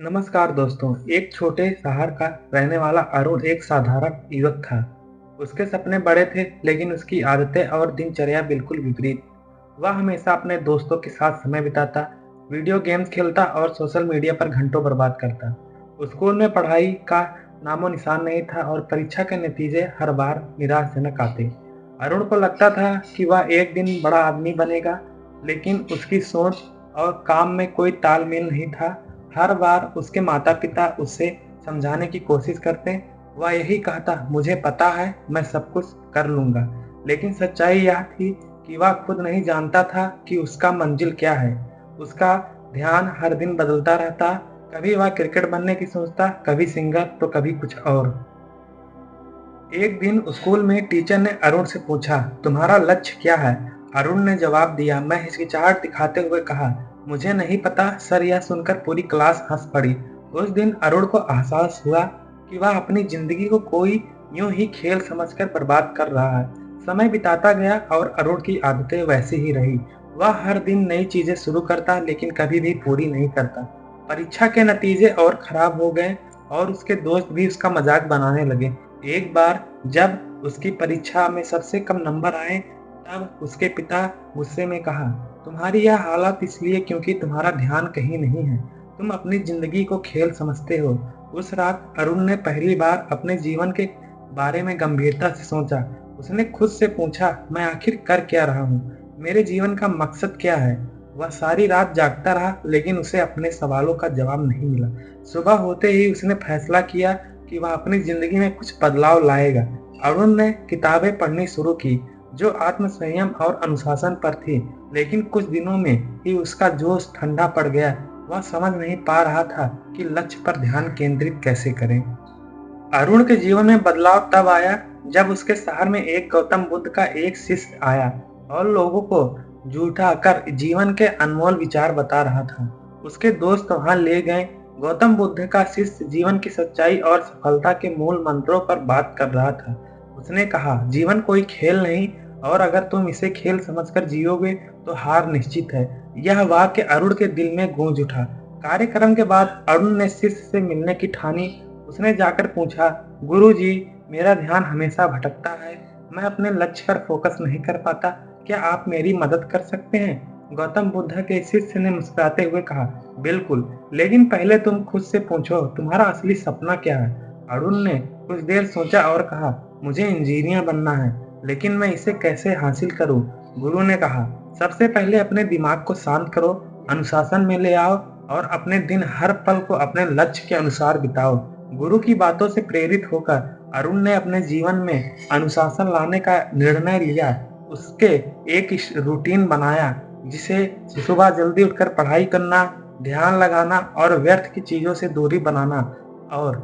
नमस्कार दोस्तों। एक छोटे शहर का रहने वाला अरुण एक साधारण युवक था। उसके सपने बड़े थे, लेकिन उसकी आदतें और दिनचर्या बिल्कुल विपरीत। वह हमेशा अपने दोस्तों के साथ समय बिताता, वीडियो गेम्स खेलता और सोशल मीडिया पर घंटों बर्बाद करता। स्कूल में पढ़ाई का नामो निशान नहीं था और परीक्षा के नतीजे हर बार निराशाजनक आते। अरुण को लगता था कि वह एक दिन बड़ा आदमी बनेगा, लेकिन उसकी सोच और काम में कोई तालमेल नहीं था। हर बार उसके माता-पिता उसे समझाने की कोशिश करते, वह यही कहता, मुझे पता है, मैं सब कुछ कर लूँगा। लेकिन सच्चाई यह थी कि वह खुद नहीं जानता था कि उसका मंजिल क्या है। उसका ध्यान हर दिन बदलता रहता, कभी वह क्रिकेट बनने की सोचता, कभी सिंगर तो कभी कुछ और। एक दिन स्कूल में टीचर ने अरुण से पूछा, तुम्हारा लक्ष्य क्या है? अरुण ने जवाब दिया, मैं हिचकिचाहट दिखाते हुए कहा, मुझे नहीं पता सर। यह सुनकर पूरी क्लास हंस पड़ी। उस दिन अरुण को एहसास हुआ कि वह अपनी जिंदगी को कोई यूं ही खेल समझकर बर्बाद कर रहा है। समय बिताता गया और अरुण की आदतें वैसी ही रही। वह हर दिन नई चीजें शुरू करता, लेकिन कभी भी पूरी नहीं करता। परीक्षा के नतीजे और खराब हो गए और उसके दोस्त भी उसका मजाक बनाने लगे। एक बार जब उसकी परीक्षा में सबसे कम नंबर आए, तब उसके पिता गुस्से में कहा, तुम्हारी यह हालत इसलिए क्योंकि तुम्हारा ध्यान कहीं नहीं है। तुम अपनी जिंदगी को खेल समझते हो। उस रात अरुण ने पहली बार अपने जीवन के बारे में गंभीरता से सोचा। उसने खुद से पूछा, मैं आखिर कर क्या रहा हूँ? मेरे जीवन का मकसद क्या है? वह सारी रात जागता रहा, लेकिन उसे अपने सवालों का जवाब नहीं मिला। सुबह होते ही उसने फैसला किया कि वह अपनी जिंदगी में कुछ बदलाव लाएगा। अरुण ने किताबें पढ़नी शुरू की, जो आत्म संयम और अनुशासन पर थी, लेकिन कुछ दिनों में ही उसका जोश ठंडा पड़ गया। वह समझ नहीं पा रहा था कि लक्ष्य पर ध्यान केंद्रित कैसे करें। अरुण के जीवन में बदलाव तब आया जब उसके शहर में एक गौतम बुद्ध का एक शिष्य आया और लोगों को झूठा कर जीवन के अनमोल विचार बता रहा था। उसके दोस्त वहां ले गए। गौतम बुद्ध का शिष्य जीवन की सच्चाई और सफलता के मूल मंत्रों पर बात कर रहा था। उसने कहा, जीवन कोई खेल नहीं, और अगर तुम इसे खेल समझकर जियोगे तो हार निश्चित है। यह वाक्य अरुण के दिल में गूंज उठा। कार्यक्रम के बाद अरुण ने शिष्य से मिलने की ठानी। उसने जाकर पूछा, गुरुजी, मेरा ध्यान हमेशा भटकता है, मैं अपने लक्ष्य पर फोकस नहीं कर पाता, क्या आप मेरी मदद कर सकते हैं? गौतम बुद्ध के शिष्य ने मुस्कुराते हुए कहा, बिल्कुल, लेकिन पहले तुम खुद से पूछो, तुम्हारा असली सपना क्या है? अरुण ने कुछ देर सोचा और कहा, मुझे इंजीनियर बनना है, लेकिन मैं इसे कैसे हासिल करूं? गुरु ने कहा, सबसे पहले अपने दिमाग को शांत करो, अनुशासन में ले आओ और अपने दिन हर पल को अपने लक्ष्य के अनुसार बिताओ। गुरु की बातों से प्रेरित होकर अरुण ने अपने जीवन में अनुशासन लाने का निर्णय लिया। उसके एक रूटीन बनाया, जिसे सुबह जल्दी उठकर पढ़ाई करना, ध्यान लगाना और व्यर्थ की चीजों से दूरी बनाना। और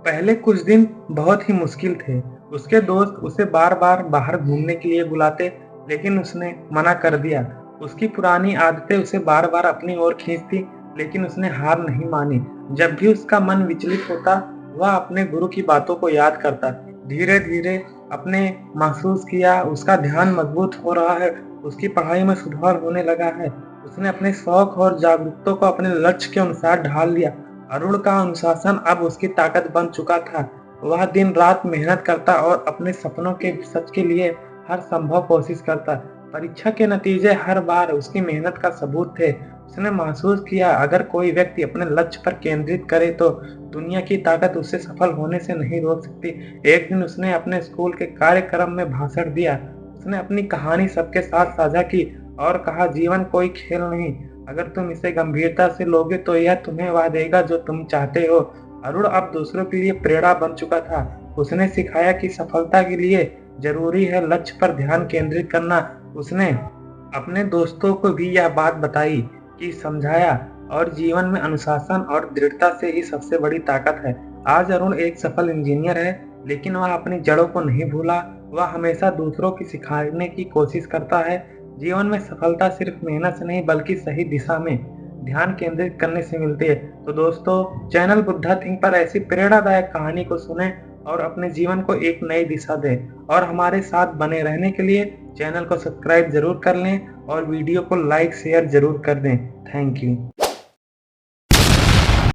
पहले कुछ दिन बहुत ही मुश्किल थे। उसके दोस्त उसे बार बार बाहर घूमने के लिए बुलाते, लेकिन उसने मना कर दिया। उसकी पुरानी आदतें उसे बार बार अपनी ओर खींचती, लेकिन उसने हार नहीं मानी। जब भी उसका मन विचलित होता, वह अपने गुरु की बातों को याद करता। धीरे धीरे अपने महसूस किया, उसका ध्यान मजबूत हो रहा है, उसकी पढ़ाई में सुधार होने लगा है। उसने अपने शौक और जागरूकता को अपने लक्ष्य के अनुसार ढाल लिया। अरुण का अनुशासन अब उसकी ताकत बन चुका था। वह दिन रात मेहनत करता और अपने सपनों के सच के लिए हर संभव कोशिश करता। परीक्षा के नतीजे हर बार उसकी मेहनत का सबूत थे। उसने महसूस किया, अगर कोई व्यक्ति अपने लक्ष्य पर केंद्रित करे तो दुनिया की ताकत उसे सफल होने से नहीं रोक सकती। एक दिन उसने अपने स्कूल के कार्यक्रम में भाषण दिया। उसने अपनी कहानी सबके साथ साझा की और कहा, जीवन कोई खेल नहीं, अगर तुम इसे गंभीरता से लोगे तो यह तुम्हें वह देगा जो तुम चाहते हो। अरुण अब दूसरों के लिए प्रेरणा बन चुका था। उसने सिखाया कि सफलता के लिए जरूरी है लक्ष्य पर ध्यान केंद्रित करना। उसने अपने दोस्तों को भी यह बात बताई कि समझाया, और जीवन में अनुशासन और दृढ़ता से ही सबसे बड़ी ताकत है। आज अरुण एक सफल इंजीनियर है, लेकिन वह अपनी जड़ों को नहीं भूला। वह हमेशा दूसरों की सिखाने की कोशिश करता है। जीवन में सफलता सिर्फ मेहनत से नहीं, बल्कि सही दिशा में ध्यान केंद्रित करने से मिलती है। तो दोस्तों, चैनल बुद्धा थिंक पर ऐसी प्रेरणादायक कहानी को सुने और अपने जीवन को एक नई दिशा दें। और हमारे साथ बने रहने के लिए चैनल को सब्सक्राइब जरूर कर लें और वीडियो को लाइक शेयर जरूर कर दें। Thank you.